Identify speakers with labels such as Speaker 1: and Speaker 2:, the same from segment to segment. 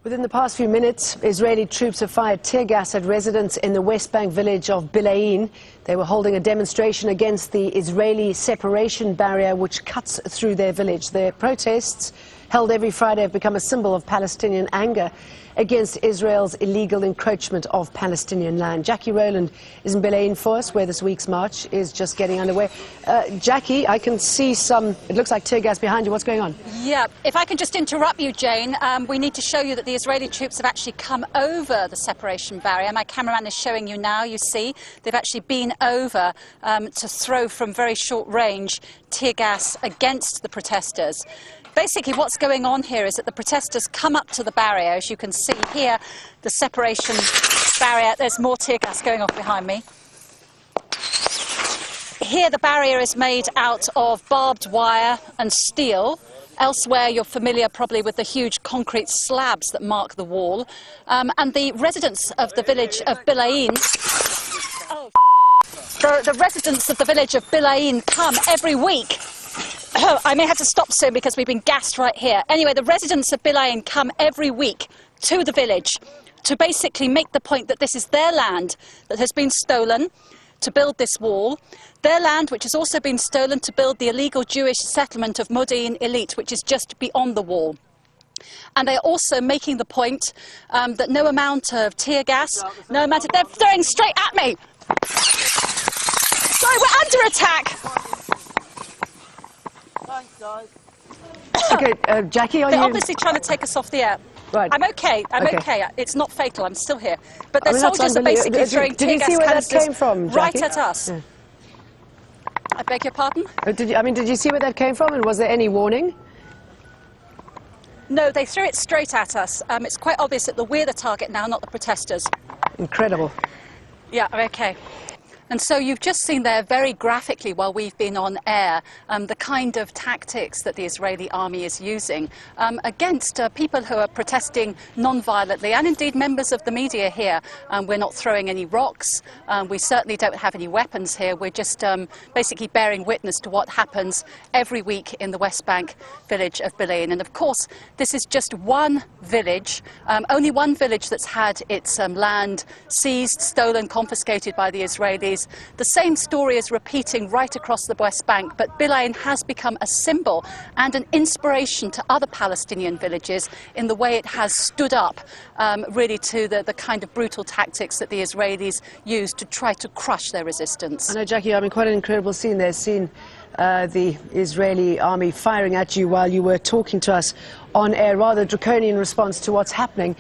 Speaker 1: Within the past few minutes, Israeli troops have fired tear gas at residents in the West Bank village of Bilain. They were holding a demonstration against the Israeli separation barrier which cuts through their village. Their protests, held every Friday, have become a symbol of Palestinian anger against Israel's illegal encroachment of Palestinian land. Jackie Rowland is in Bilain for us, where this week's march is just getting underway. Jackie, I can see it looks like tear gas behind you. What's going on?
Speaker 2: Yeah, if I can just interrupt you, Jane, we need to show you that the Israeli troops have actually come over the separation barrier. My cameraman is showing you now, you see. They've actually been over to throw from very short range tear gas against the protesters. Basically, what's going on here is that the protesters come up to the barrier. As you can see here, the separation barrier, there's more tear gas going off behind me. Here, the barrier is made out of barbed wire and steel. Elsewhere, you're familiar probably with the huge concrete slabs that mark the wall. And the residents of the village of Bilain... The residents of the village of Bilain come every week. I may have to stop soon because we've been gassed right here. Anyway, the residents of Bilain come every week to the village to basically make the point that this is their land that has been stolen to build this wall, their land which has also been stolen to build the illegal Jewish settlement of Modi'in Elite, which is just beyond the wall. And they're also making the point that no amount of tear gas, no amount of... They're throwing straight at me! Sorry, we're under attack!
Speaker 3: Thanks, guys.
Speaker 1: Okay, Jackie, are
Speaker 2: They're
Speaker 1: you...
Speaker 2: obviously trying to take us off the air.
Speaker 1: Right.
Speaker 2: I'm okay. It's not fatal. I'm still here. But the soldiers are basically throwing tear gas
Speaker 1: canisters. Did you see where that came from, Jackie?
Speaker 2: Right at us. Yeah. I beg your pardon?
Speaker 1: Did you see where that came from, and was there any warning?
Speaker 2: No, they threw it straight at us. It's quite obvious that we're the target now, not the protesters.
Speaker 1: Incredible.
Speaker 2: Yeah, okay. And so you've just seen there very graphically while we've been on air the kind of tactics that the Israeli army is using against people who are protesting non-violently, and indeed members of the media here. We're not throwing any rocks. We certainly don't have any weapons here. We're just basically bearing witness to what happens every week in the West Bank village of Bilain. And of course, this is just one village, only one village that's had its land seized, stolen, confiscated by the Israelis. The same story is repeating right across the West Bank, but Bilain has become a symbol and an inspiration to other Palestinian villages in the way it has stood up really to the kind of brutal tactics that the Israelis use to try to crush their resistance.
Speaker 1: I know, Jackie, I mean, quite an incredible scene there, seeing the Israeli army firing at you while you were talking to us on air, rather draconian response to what's happening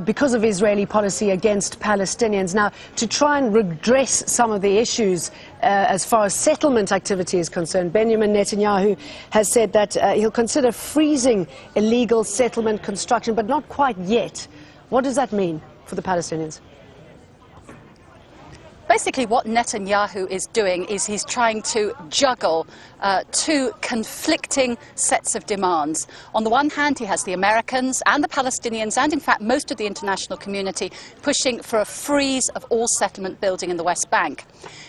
Speaker 1: because of Israeli policy against Palestinians. Now, to try and redress some of the issues as far as settlement activity is concerned, Benjamin Netanyahu has said that he'll consider freezing illegal settlement construction, but not quite yet. What does that mean for the Palestinians?
Speaker 2: Basically, what Netanyahu is doing is he's trying to juggle two conflicting sets of demands. On the one hand, he has the Americans and the Palestinians, and in fact most of the international community, pushing for a freeze of all settlement building in the West Bank.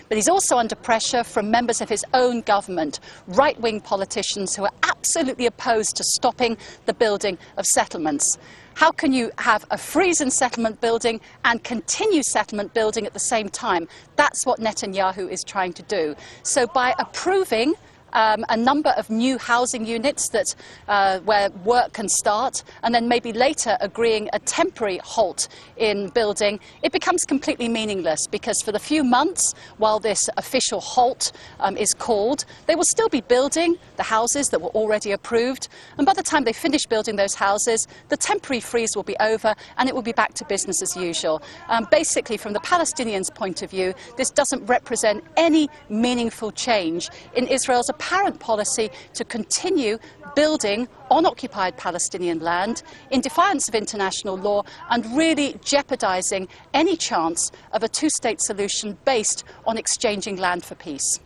Speaker 2: But he's also under pressure from members of his own government, right-wing politicians who are absolutely opposed to stopping the building of settlements. How can you have a freeze in settlement building and continue settlement building at the same time? That's what Netanyahu is trying to do. So by approving a number of new housing units that where work can start, and then maybe later agreeing a temporary halt in building, it becomes completely meaningless, because for the few months while this official halt is called, they will still be building the houses that were already approved, and by the time they finish building those houses, the temporary freeze will be over and it will be back to business as usual. Basically, from the Palestinians' point of view, this doesn't represent any meaningful change in Israel's apparent policy to continue building on occupied Palestinian land in defiance of international law and really jeopardizing any chance of a two-state solution based on exchanging land for peace.